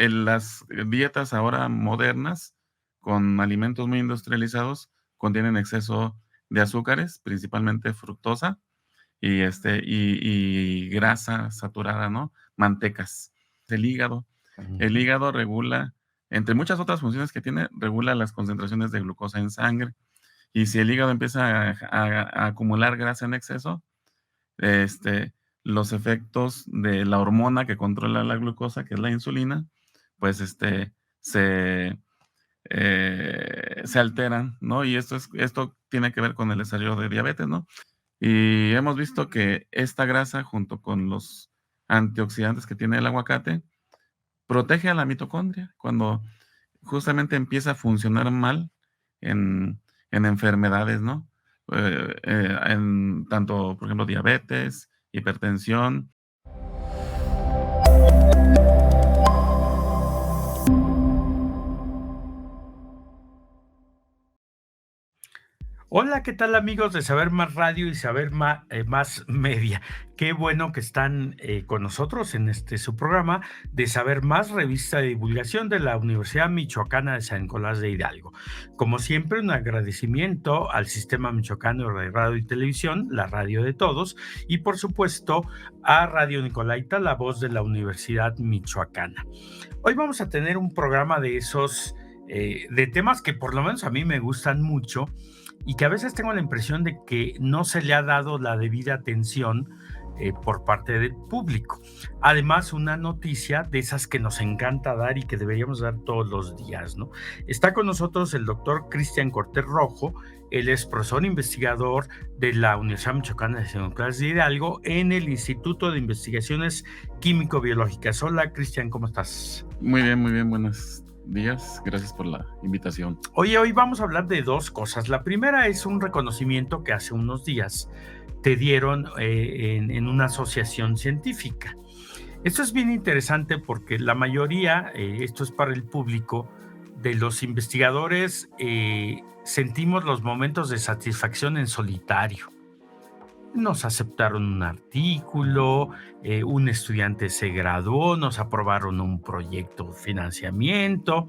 las dietas ahora modernas, con alimentos muy industrializados, contienen exceso de azúcares, principalmente fructosa, y grasa saturada, ¿no? Mantecas. El hígado. El Ujú. hígado regula, entre muchas otras funciones que tiene, regula las concentraciones de glucosa en sangre. Y si el hígado empieza a acumular grasa en exceso, este, los efectos de la hormona que controla la glucosa, que es la insulina, pues se, se alteran, ¿no? Y esto tiene que ver con el desarrollo de diabetes, ¿no? Y hemos visto que esta grasa, junto con los antioxidantes que tiene el aguacate, protege a la mitocondria cuando justamente empieza a funcionar mal en, en enfermedades, ¿no? En tanto, por ejemplo, diabetes, hipertensión. Hola, ¿qué tal amigos de Saber Más Radio y Saber Más Media? Qué bueno que están con nosotros en su programa de Saber Más, revista de divulgación de la Universidad Michoacana de San Nicolás de Hidalgo. Como siempre, un agradecimiento al Sistema Michoacano de Radio y Televisión, la radio de todos, y por supuesto a Radio Nicolaita, la voz de la Universidad Michoacana. Hoy vamos a tener un programa de esos, de temas que por lo menos a mí me gustan mucho y que a veces tengo la impresión de que no se le ha dado la debida atención por parte del público. Además, una noticia de esas que nos encanta dar y que deberíamos dar todos los días, ¿no? Está con nosotros el doctor Cristian Cortés Rojo. Él es profesor investigador de la Universidad Michoacana de San Nicolás de Hidalgo en el Instituto de Investigaciones Químico-Biológicas. Hola, Cristian, ¿cómo estás? Muy bien, buenos días. Gracias por la invitación. Oye, hoy vamos a hablar de dos cosas. La primera es un reconocimiento que hace unos días te dieron en una asociación científica. Esto es bien interesante porque la mayoría, esto es para el público, de los investigadores sentimos los momentos de satisfacción en solitario. Nos aceptaron un artículo, un estudiante se graduó, nos aprobaron un proyecto de financiamiento,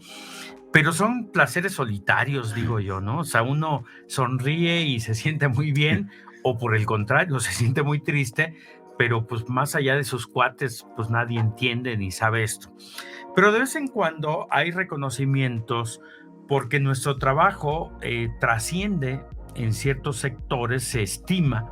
pero son placeres solitarios, digo yo, ¿no? O sea, uno sonríe y se siente muy bien, o por el contrario, se siente muy triste, pero pues más allá de sus cuates, pues nadie entiende ni sabe esto. Pero de vez en cuando hay reconocimientos porque nuestro trabajo trasciende en ciertos sectores, se estima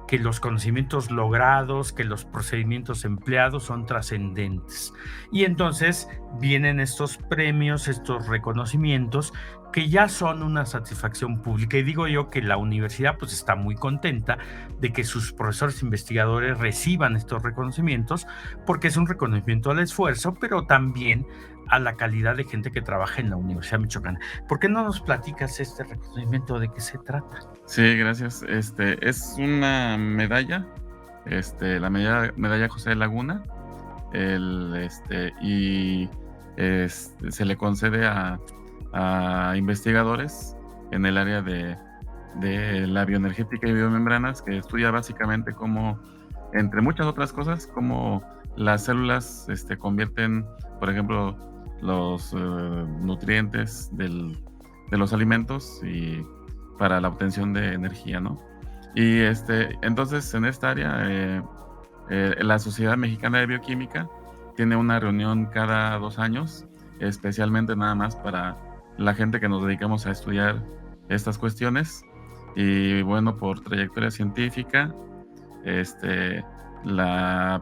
que los conocimientos logrados, que los procedimientos empleados son trascendentes. Y entonces vienen estos premios, estos reconocimientos que ya son una satisfacción pública. Y digo yo que la universidad pues está muy contenta de que sus profesores investigadores reciban estos reconocimientos porque es un reconocimiento al esfuerzo, pero también a la calidad de gente que trabaja en la Universidad Michoacana. ¿Por qué no nos platicas este reconocimiento, de qué se trata? Sí, gracias. Es una medalla, la medalla José de Laguna, se le concede a investigadores en el área de la bioenergética y biomembranas, que estudia básicamente cómo, entre muchas otras cosas, cómo las células convierten, por ejemplo, los nutrientes de los alimentos y para la obtención de energía, ¿no? Y entonces en esta área, la Sociedad Mexicana de Bioquímica tiene una reunión cada 2 años, especialmente nada más para la gente que nos dedicamos a estudiar estas cuestiones. Y bueno, por trayectoria científica, la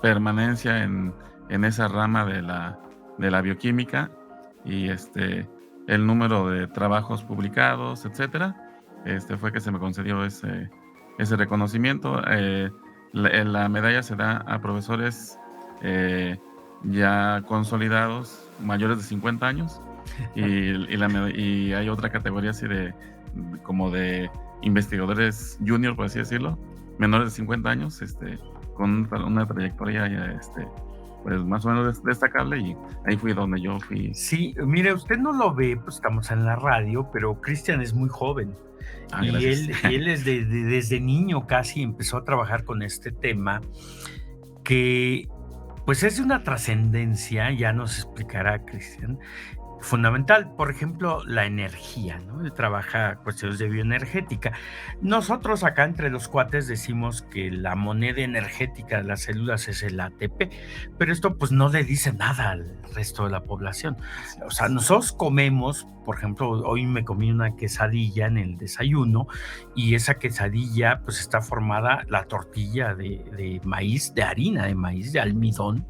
permanencia en esa rama de la bioquímica y el número de trabajos publicados, etcétera, fue que se me concedió ese reconocimiento. La medalla se da a profesores ya consolidados, mayores de 50 años, y hay otra categoría así como de investigadores junior, por así decirlo, menores de 50 años, con una trayectoria ya, pues más o menos destacable, y ahí fui donde yo fui. Sí, mire, usted no lo ve, pues estamos en la radio, pero Cristian es muy joven y Gracias. él es desde niño casi empezó a trabajar con este tema que Pues es de una trascendencia, ya nos explicará Cristian, fundamental. Por ejemplo, la energía, ¿no? Él trabaja cuestiones de bioenergética. Nosotros acá entre los cuates decimos que la moneda energética de las células es el ATP, pero esto pues no le dice nada al resto de la población. Así O sea, es. nosotros comemos, por ejemplo, hoy me comí una quesadilla en el desayuno y esa quesadilla pues está formada la tortilla de maíz, de harina de maíz, de almidón,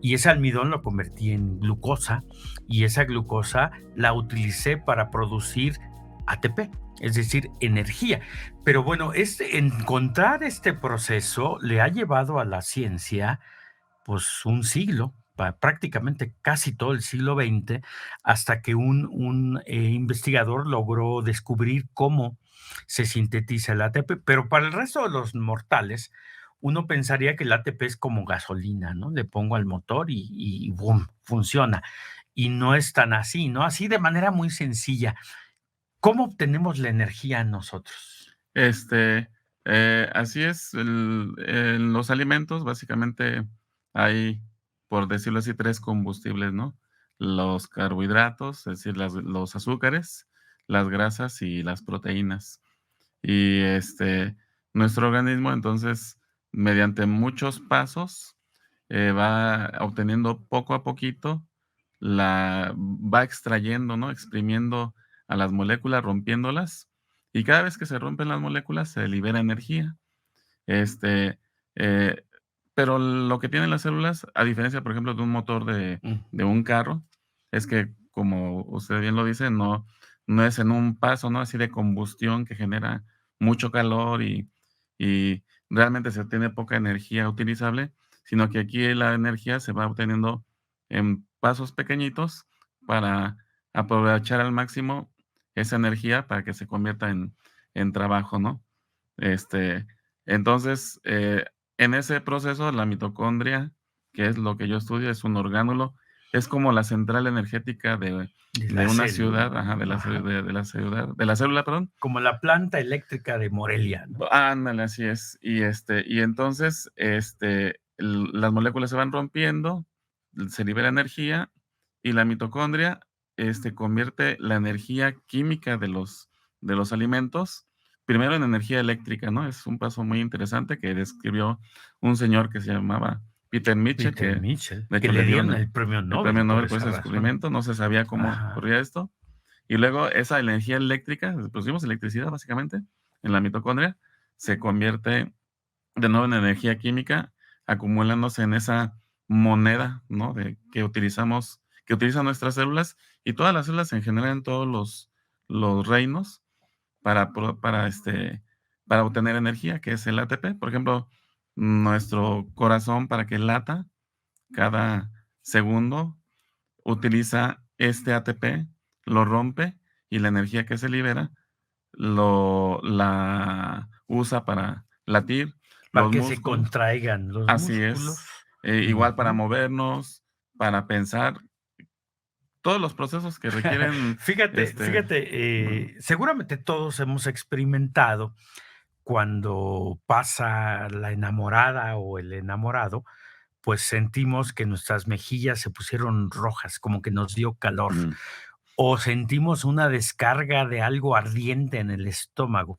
y ese almidón lo convertí en glucosa y esa glucosa la utilicé para producir ATP, es decir, energía. Pero bueno, encontrar este proceso le ha llevado a la ciencia pues un siglo, prácticamente casi todo el siglo XX, hasta que un investigador logró descubrir cómo se sintetiza el ATP. Pero para el resto de los mortales, uno pensaría que el ATP es como gasolina, ¿no? Le pongo al motor y boom, funciona. Y no es tan así, ¿no? Así de manera muy sencilla. ¿Cómo obtenemos la energía nosotros? Este, Así es, en los alimentos básicamente hay, por decirlo así, 3 combustibles, ¿no? Los carbohidratos, es decir, los azúcares, las grasas y las proteínas. Y, nuestro organismo, entonces, mediante muchos pasos, va obteniendo poco a poquito, va extrayendo, ¿no? Exprimiendo a las moléculas, rompiéndolas, y cada vez que se rompen las moléculas se libera energía. Este, eh, pero lo que tienen las células, a diferencia, por ejemplo, de un motor Mm. de un carro, es que, como usted bien lo dice, no es en un paso, ¿no? Así de combustión que genera mucho calor y realmente se obtiene poca energía utilizable, sino que aquí la energía se va obteniendo en pasos pequeñitos para aprovechar al máximo esa energía para que se convierta en trabajo, ¿no? Este, entonces, en ese proceso, la mitocondria, que es lo que yo estudio, es un orgánulo, es como la central energética De de la una célula. ciudad, ajá, Ajá. de la célula, perdón. Como la planta eléctrica de Morelia, ¿no? Ándale, así es. Y entonces, las moléculas se van rompiendo, se libera energía y la mitocondria, convierte la energía química de los alimentos, primero en energía eléctrica, ¿no? Es un paso muy interesante que describió un señor que se llamaba Peter Mitchell, Peter que Mitchell, de que hecho le le dieron dieron el premio el premio Nobel por Nobel por esa ese razón. descubrimiento, no se sabía cómo Ajá. ocurría esto. Y luego esa energía eléctrica, producimos electricidad básicamente en la mitocondria, se convierte de nuevo en energía química, acumulándose en esa moneda, ¿no? Que utilizan nuestras células y todas las células en general en todos los reinos para, para obtener energía, que es el ATP. Por ejemplo, nuestro corazón para que lata cada segundo utiliza este ATP, lo rompe y la energía que se libera la usa para latir, Para los que se músculos, contraigan los así músculos. es, igual para Ujú. movernos, para pensar, todos los procesos que requieren, ujú, Seguramente todos hemos experimentado cuando pasa la enamorada o el enamorado, pues sentimos que nuestras mejillas se pusieron rojas, como que nos dio calor, ujú, o sentimos una descarga de algo ardiente en el estómago.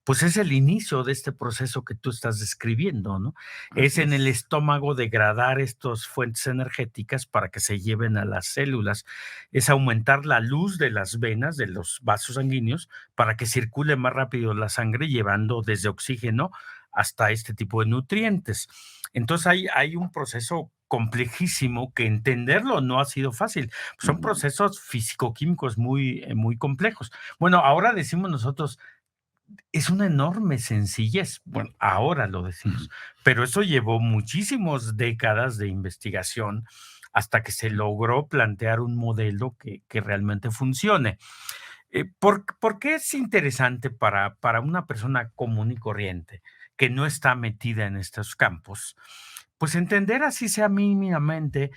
Pues es el inicio de este proceso que tú estás describiendo, ¿no? Es así en el es, estómago degradar estas fuentes energéticas para que se lleven a las células. Es aumentar la luz de las venas, de los vasos sanguíneos, para que circule más rápido la sangre, llevando desde oxígeno hasta este tipo de nutrientes. Entonces hay un proceso complejísimo que entenderlo no ha sido fácil. Son ujú, procesos físico-químicos muy complejos. Bueno, ahora decimos nosotros, es una enorme sencillez. Bueno, ahora lo ujú, decimos, pero eso llevó muchísimas décadas de investigación hasta que se logró plantear un modelo que realmente funcione. ¿Por qué es interesante para una persona común y corriente que no está metida en estos campos? Pues entender así sea mínimamente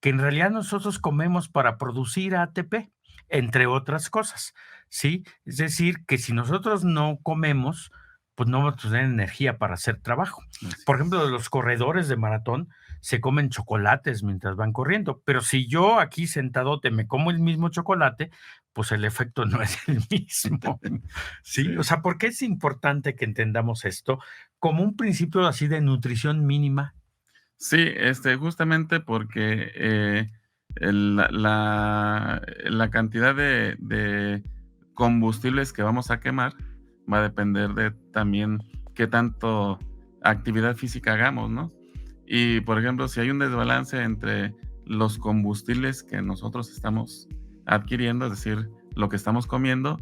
que en realidad nosotros comemos para producir ATP, entre otras cosas, ¿sí? Es decir, que si nosotros no comemos, pues no vamos a tener energía para hacer trabajo. así Por ejemplo, es, los corredores de maratón se comen chocolates mientras van corriendo, pero si yo aquí sentadote me como el mismo chocolate, pues el efecto no es el mismo, ¿sí? O Sí. sea, ¿por qué es importante que entendamos esto como un principio así de nutrición mínima? Sí, justamente porque, la cantidad de combustibles que vamos a quemar va a depender de también qué tanto actividad física hagamos, ¿no? Y, por ejemplo, si hay un desbalance entre los combustibles que nosotros estamos adquiriendo, es decir, lo que estamos comiendo,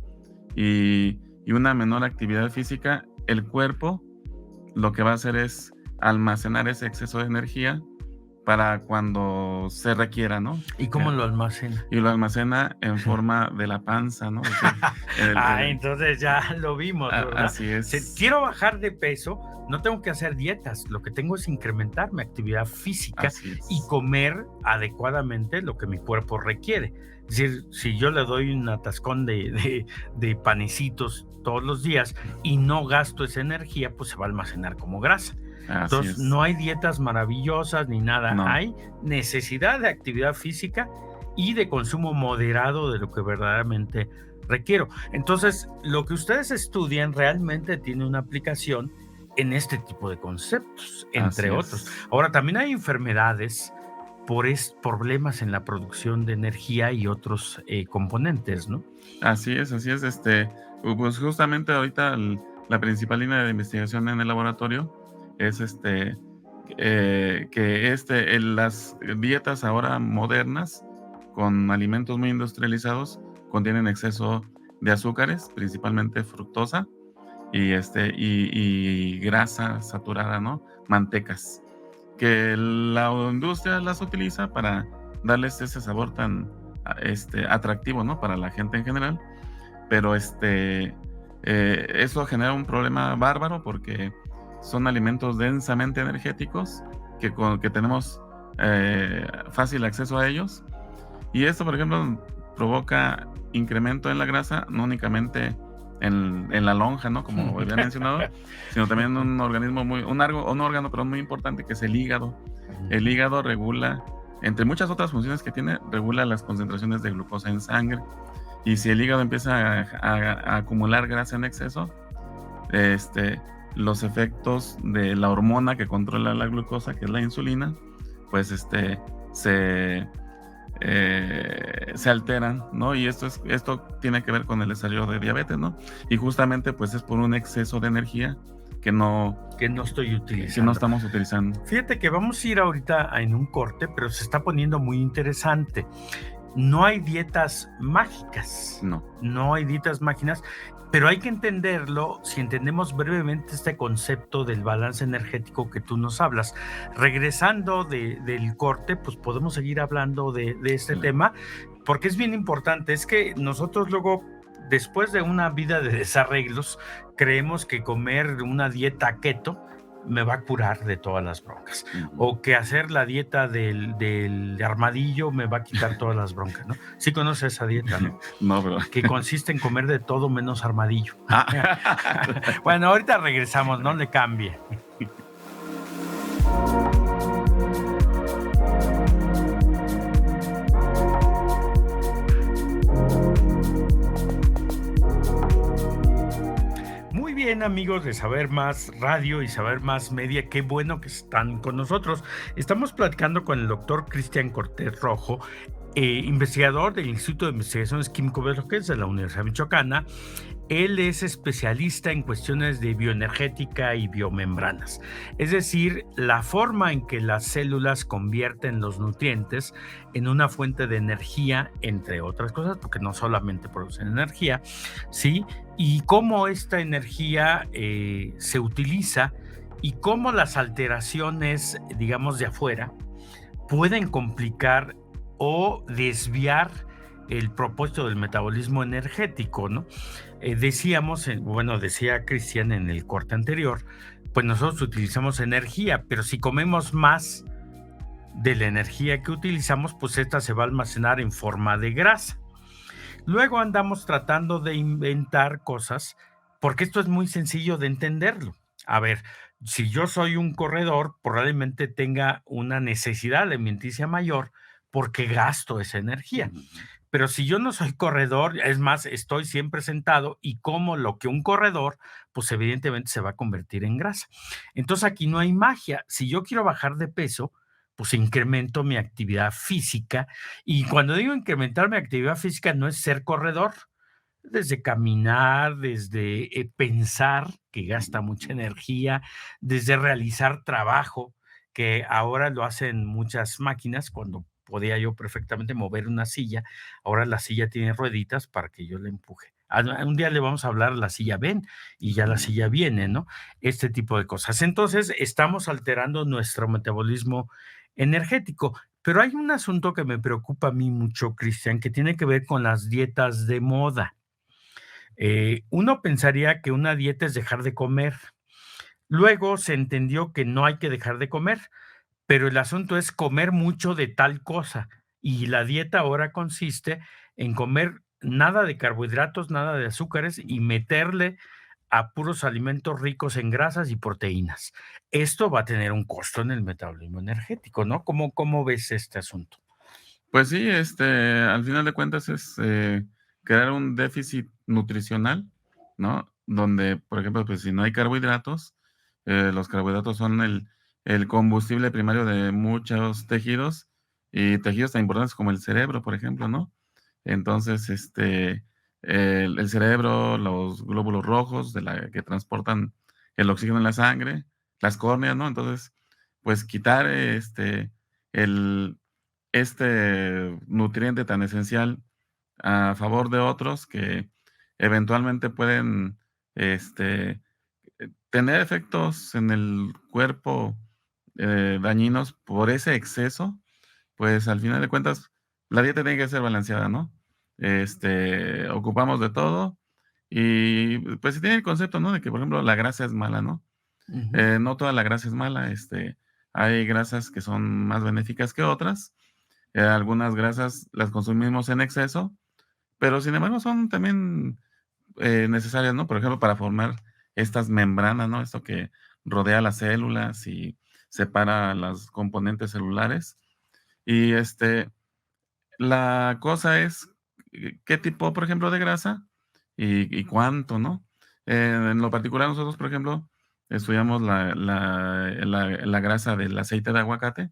y una menor actividad física, el cuerpo lo que va a hacer es almacenar ese exceso de energía para cuando se requiera, ¿no? ¿Y cómo lo almacena? Y lo almacena en forma de la panza, ¿no? Es decir, Entonces ya lo vimos, ¿verdad? así Si es, quiero bajar de peso, no tengo que hacer dietas, lo que tengo es incrementar mi actividad física así y es, comer adecuadamente lo que mi cuerpo requiere. Es decir, si yo le doy un atascón de panecitos todos los días y no gasto esa energía, pues se va a almacenar como grasa. así Entonces, es. no hay dietas maravillosas ni nada, No, hay necesidad de actividad física y de consumo moderado de lo que verdaderamente requiero. Entonces, lo que ustedes estudian realmente tiene una aplicación en este tipo de conceptos, entre así otros. es. Ahora, también hay enfermedades por problemas en la producción de energía y otros componentes, ¿no? Así es, así es. Pues justamente ahorita la principal línea de investigación en el laboratorio es que las dietas ahora modernas con alimentos muy industrializados contienen exceso de azúcares, principalmente fructosa y grasa saturada, ¿no? Mantecas, que la industria las utiliza para darles ese sabor tan atractivo, ¿no? Para la gente en general, pero eso genera un problema bárbaro porque son alimentos densamente energéticos que tenemos fácil acceso a ellos. Y esto, por ejemplo, provoca incremento en la grasa, no únicamente en la lonja, ¿no? Como había mencionado, sino también un organismo un órgano, pero muy importante, que es el hígado. El hígado regula, entre muchas otras funciones que tiene, regula las concentraciones de glucosa en sangre. Y si el hígado empieza a acumular grasa en exceso, este, los efectos de la hormona que controla la glucosa, que es la insulina, pues se, se alteran, ¿no? Y esto tiene que ver con el desarrollo de diabetes, ¿no? Y justamente pues es por un exceso de energía que no, Que no estoy que no utilizando. estamos utilizando. Fíjate que vamos a ir ahorita en un corte, pero se está poniendo muy interesante. No hay dietas mágicas, No, no hay dietas mágicas, pero hay que entenderlo si entendemos brevemente este concepto del balance energético que tú nos hablas. Regresando del corte, pues podemos seguir hablando de este claro. tema, porque es bien importante. Es que nosotros luego, después de una vida de desarreglos, creemos que comer una dieta keto me va a curar de todas las broncas. Ujú. O que hacer la dieta del armadillo me va a quitar todas las broncas, ¿no? Sí conoces esa dieta, ¿no? No, pero... Que consiste en comer de todo menos armadillo. Ah, Bueno, ahorita regresamos, no le cambie. Muy bien, amigos de Saber Más Radio y Saber Más Media, qué bueno que están con nosotros. Estamos platicando con el doctor Cristian Cortés Rojo, investigador del Instituto de Investigaciones Químico-Biológicas de la Universidad Michoacana. Él es especialista en cuestiones de bioenergética y biomembranas, es decir, la forma en que las células convierten los nutrientes en una fuente de energía, entre otras cosas, porque no solamente producen energía, ¿sí? Y cómo esta energía se utiliza y cómo las alteraciones, digamos, de afuera pueden complicar o desviar el propósito del metabolismo energético, ¿no? Decíamos, bueno, decía Cristian en el corte anterior, pues nosotros utilizamos energía, pero si comemos más de la energía que utilizamos, pues esta se va a almacenar en forma de grasa. Luego andamos tratando de inventar cosas, porque esto es muy sencillo de entenderlo. A ver, Si yo soy un corredor, probablemente tenga una necesidad alimenticia mayor porque gasto esa energía. Ujú. Pero si yo no soy corredor, es más, estoy siempre sentado y como lo que un corredor, pues evidentemente se va a convertir en grasa. Entonces aquí no hay magia. Si yo quiero bajar de peso, pues incremento mi actividad física. Y cuando digo incrementar mi actividad física, no es ser corredor, desde caminar, desde pensar, que gasta mucha energía, desde realizar trabajo, que ahora lo hacen muchas máquinas, cuando podía yo perfectamente mover una silla, ahora la silla tiene rueditas para que yo la empuje. Un día le vamos a hablar a la silla ven y ya la Ujú. silla viene, ¿no? Este tipo de cosas. Entonces, estamos alterando nuestro metabolismo energético. Pero hay un asunto que me preocupa a mí mucho, Cristian, que tiene que ver con las dietas de moda. Uno pensaría que una dieta es dejar de comer. Luego se entendió que no hay que dejar de comer, pero el asunto es comer mucho de tal cosa. Y la dieta ahora consiste en comer nada de carbohidratos, nada de azúcares y meterle a puros alimentos ricos en grasas y proteínas. Esto va a tener un costo en el metabolismo energético, ¿no? ¿Cómo ves este asunto? Pues sí, al final de cuentas es, crear un déficit nutricional, ¿no? Donde, por ejemplo, pues, si no hay carbohidratos, los carbohidratos son el combustible primario de muchos tejidos, y tejidos tan importantes como el cerebro, por ejemplo, ¿no? Entonces, el cerebro, los glóbulos rojos de la que transportan el oxígeno en la sangre, las córneas, ¿no? Entonces, pues, quitar, el nutriente tan esencial a favor de otros que eventualmente pueden, este, tener efectos en el cuerpo, dañinos por ese exceso, pues, al final de cuentas, la dieta tiene que ser balanceada, ¿no? Ocupamos de todo y, pues, se tiene el concepto, ¿no? De que, por ejemplo, la grasa es mala, ¿no? Ujú, No toda la grasa es mala, hay grasas que son más benéficas que otras, algunas grasas las consumimos en exceso, pero sin embargo son también, necesarias, ¿no? Por ejemplo, para formar estas membranas, ¿no? Esto que rodea las células y separa las componentes celulares. Y, la cosa es, qué tipo, por ejemplo, de grasa y cuánto, ¿no? En lo particular, nosotros, por ejemplo, estudiamos la grasa del aceite de aguacate,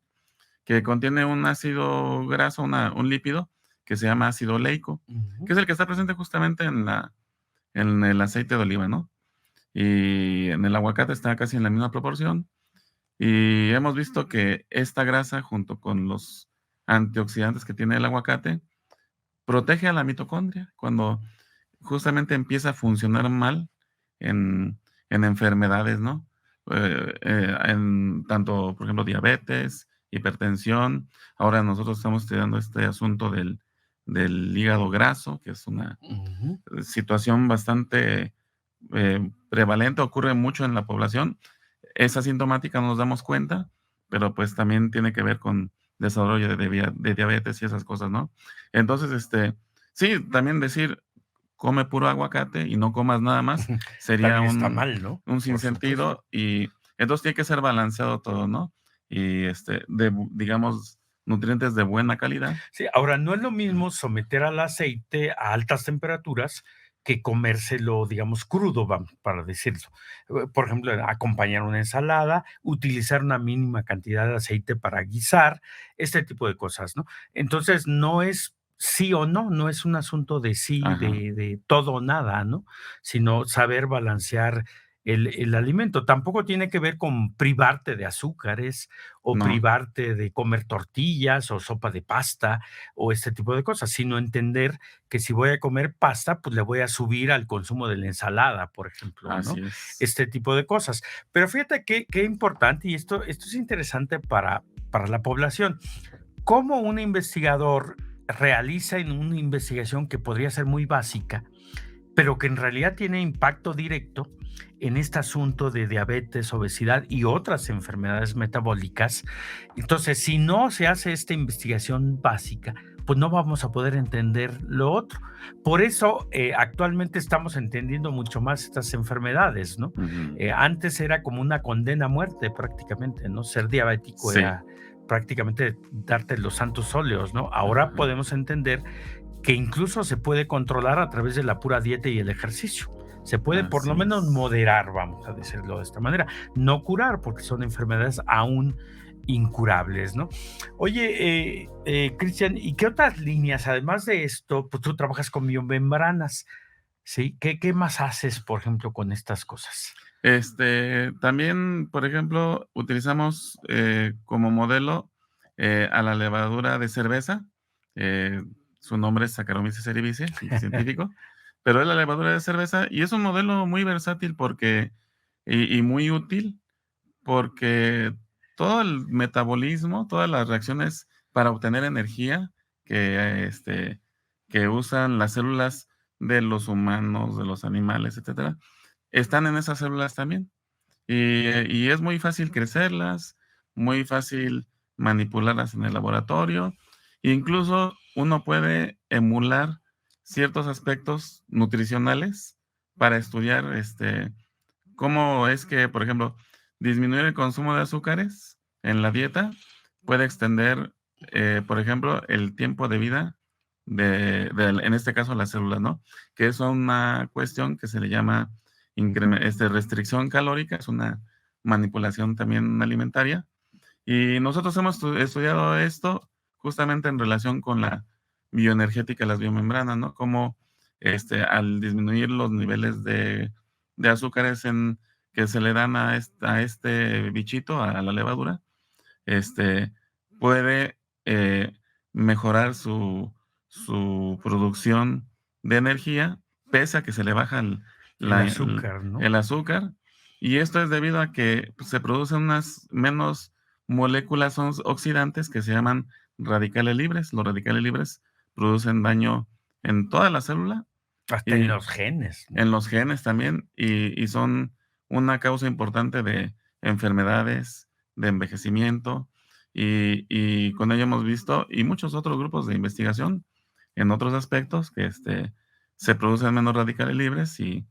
que contiene un ácido graso, un lípido que se llama ácido oleico, ujú. que es el que está presente justamente en el aceite de oliva, ¿no? Y en el aguacate está casi en la misma proporción. Y hemos visto que esta grasa, junto con los antioxidantes que tiene el aguacate, protege a la mitocondria cuando justamente empieza a funcionar mal en enfermedades, ¿no? En tanto, por ejemplo, diabetes, hipertensión. Ahora nosotros estamos estudiando este asunto del hígado graso, que es una Ujú. situación bastante, prevalente, ocurre mucho en la población. Es asintomática, no nos damos cuenta, pero, pues, también tiene que ver con desarrollo de diabetes y esas cosas, ¿no? Entonces, sí, también decir: "Come puro aguacate y no comas nada más", sería También está mal, ¿no? un Por supuesto. sinsentido, y entonces tiene que ser balanceado todo, ¿no? Y, digamos, nutrientes de buena calidad. Sí, ahora no es lo mismo someter al aceite a altas temperaturas que comérselo, digamos, crudo, para decirlo. Por ejemplo, acompañar una ensalada, utilizar una mínima cantidad de aceite para guisar, este tipo de cosas, ¿no? Entonces, no es sí o no, no es un asunto de sí, Ajá, de todo o nada, ¿no? Sino saber balancear el alimento. Tampoco tiene que ver con privarte de azúcares o no, privarte de comer tortillas o sopa de pasta o este tipo de cosas, sino entender que si voy a comer pasta, pues le voy a subir al consumo de la ensalada, por ejemplo, ¿no? así es. Este tipo de cosas. Pero fíjate qué importante, y esto es interesante para la población. ¿Cómo un investigador realiza en una investigación que podría ser muy básica, pero que en realidad tiene impacto directo en este asunto de diabetes, obesidad y otras enfermedades metabólicas? Entonces, si no se hace esta investigación básica, pues no vamos a poder entender lo otro. Por eso actualmente estamos entendiendo mucho más estas enfermedades, ¿no? Ujú. Antes era como una condena a muerte prácticamente, ¿no? Ser diabético Sí. era prácticamente darte los santos óleos, ¿no? Ahora Ajá. podemos entender que incluso se puede controlar a través de la pura dieta y el ejercicio. Se puede por lo Así menos es. moderar, vamos a decirlo de esta manera. No curar, porque son enfermedades aún incurables, ¿no? Oye, Cristian, ¿y qué otras líneas, además de esto, pues tú trabajas con biomembranas, ¿sí? ¿Qué más haces, por ejemplo, con estas cosas? También, por ejemplo, utilizamos como modelo a la levadura de cerveza. eh, Su nombre es Saccharomyces cerevisiae, científico, pero es la levadura de cerveza y es un modelo muy versátil porque y muy útil porque todo el metabolismo, todas las reacciones para obtener energía que usan las células de los humanos, de los animales, etcétera, están en esas células también. Y es muy fácil crecerlas, muy fácil manipularlas en el laboratorio. Incluso uno puede emular ciertos aspectos nutricionales para estudiar, cómo es que, por ejemplo, disminuir el consumo de azúcares en la dieta puede extender, por ejemplo, el tiempo de vida en este caso, las células, ¿no? Que es una cuestión que se le llama restricción calórica, es una manipulación también alimentaria. Y nosotros hemos estudiado esto justamente en relación con la bioenergética de las biomembranas, ¿no? Cómo al disminuir los niveles de azúcares que se le dan a este bichito, a la levadura, este, puede mejorar su producción de energía, pese a que se le baja El la- el, azúcar, ¿no? el azúcar. Y esto es debido a que pues, se producen unas menos moléculas oxidantes que se llaman radicales libres. Los radicales libres producen daño en toda la célula Hasta en y los genes, ¿no? en los genes también, y son una causa importante de enfermedades, de envejecimiento, y con ello hemos visto, y muchos otros grupos de investigación en otros aspectos, que se producen menos radicales libres y,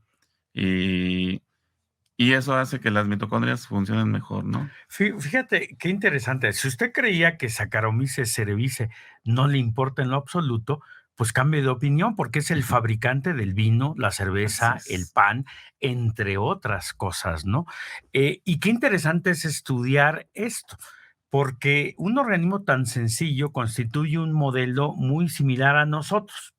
y eso hace que las mitocondrias funcionen mejor, ¿no? Fíjate qué interesante. Si usted creía que Saccharomyces cerevisiae no le importa en lo absoluto, pues cambie de opinión, porque es el fabricante del vino, la Así cerveza, el es. pan, entre otras cosas, ¿no? Y qué interesante es estudiar esto, porque un organismo tan sencillo constituye un modelo muy similar a nosotros,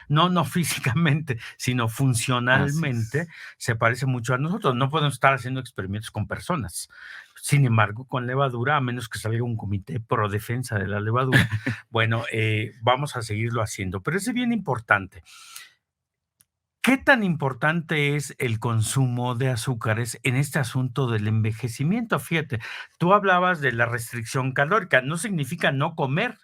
no físicamente, sino Así funcionalmente, es. se parece mucho a nosotros. No podemos estar haciendo experimentos con personas. Sin embargo, con levadura, a menos que salga un comité pro defensa de la levadura, bueno, vamos a seguirlo haciendo. Pero es bien importante. ¿Qué tan importante es el consumo de azúcares en este asunto del envejecimiento? Fíjate, tú hablabas de la restricción calórica, no significa no comer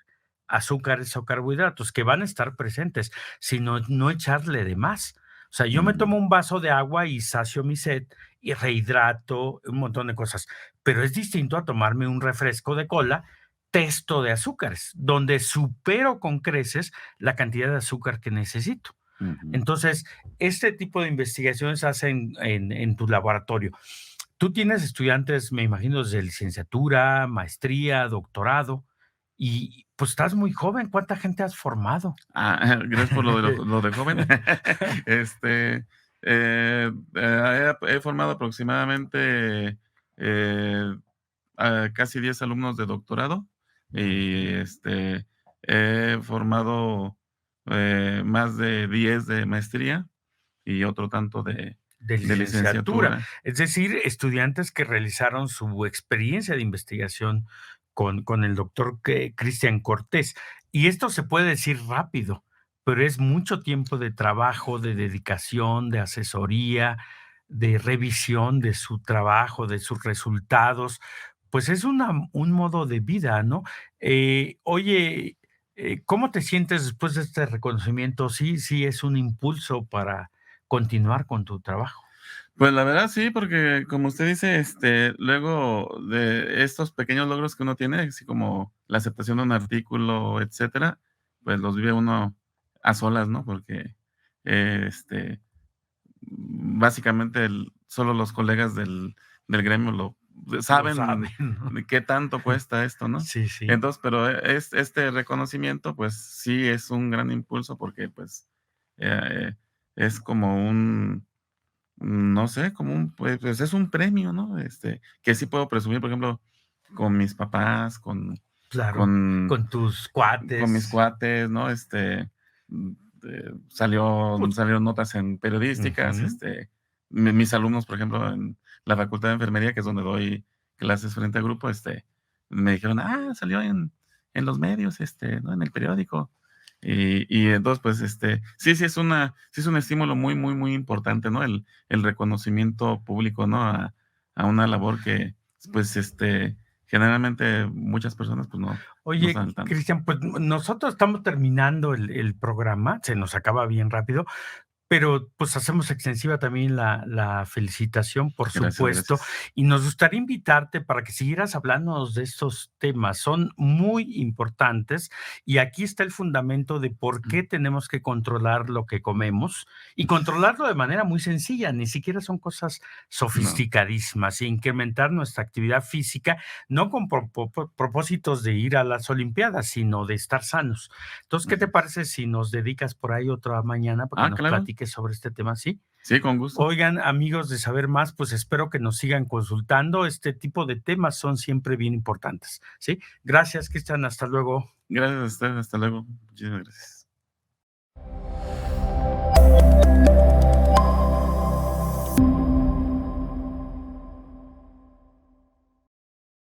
azúcares o carbohidratos, que van a estar presentes, sino no echarle de más. O sea, yo me Ujú. tomo un vaso de agua y sacio mi sed y rehidrato, un montón de cosas, pero es distinto a tomarme un refresco de cola testo de azúcares, donde supero con creces la cantidad de azúcar que necesito. Ujú. Entonces, este tipo de investigaciones se hacen en tu laboratorio. Tú tienes estudiantes, me imagino, desde licenciatura, maestría, doctorado, y pues estás muy joven. ¿Cuánta gente has formado? Gracias por lo de joven. Este, he formado aproximadamente, eh, a casi 10 alumnos de doctorado y, he formado, más de 10 de maestría y otro tanto De de licenciatura, licenciatura. es decir, estudiantes que realizaron su experiencia de investigación con el doctor Cristian Cortés. Y esto se puede decir rápido, pero es mucho tiempo de trabajo, de dedicación, de asesoría, de revisión de su trabajo, de sus resultados. Pues es un modo de vida, ¿no? Oye, ¿cómo te sientes después de este reconocimiento? Sí, sí, es un impulso para continuar con tu trabajo. Pues la verdad sí, porque como usted dice, luego de estos pequeños logros que uno tiene, así como la aceptación de un artículo, etcétera, pues los vive uno a solas, ¿no? Porque, este, básicamente solo los colegas del gremio Lo saben, saben ¿no? de qué tanto cuesta esto, ¿no? Sí, sí, Entonces, pero este reconocimiento, pues sí es un gran impulso porque pues eh, es como no sé, como pues es un premio, ¿no? Que sí puedo presumir, por ejemplo, con mis papás, claro, con con tus con mis cuates. cuates, ¿no? Mm, Pues, salieron notas en periodísticas, ujú. mis alumnos, por ejemplo, en la Facultad de Enfermería, que es donde doy clases frente a grupo, me dijeron: "Ah, salió en los medios, ¿no? En el periódico". Y entonces, pues, sí es un estímulo muy, muy, muy importante, ¿no? El reconocimiento público, ¿no? A una labor que, pues, generalmente muchas personas, pues, no Oye, están al tanto. Cristian, pues nosotros estamos terminando el programa, se nos acaba bien rápido, pero, pues, hacemos extensiva también la felicitación, por Gracias, supuesto, gracias. y nos gustaría invitarte para que siguieras hablándonos de estos temas. Son muy importantes, y aquí está el fundamento de por Mm, qué tenemos que controlar lo que comemos, y controlarlo de manera muy sencilla, ni siquiera son cosas no, sofisticadísimas, incrementar nuestra actividad física, no con propósitos de ir a las olimpiadas, sino de estar sanos. Entonces, ¿qué así te es. parece si nos dedicas por ahí otra mañana para que nos Claro. platiques sobre este tema? Sí. Sí, con gusto. Oigan, amigos de Saber Más, pues espero que nos sigan consultando. Este tipo de temas son siempre bien importantes. Sí. Gracias, Cristian. Hasta luego. Gracias a usted, hasta luego. Muchísimas gracias.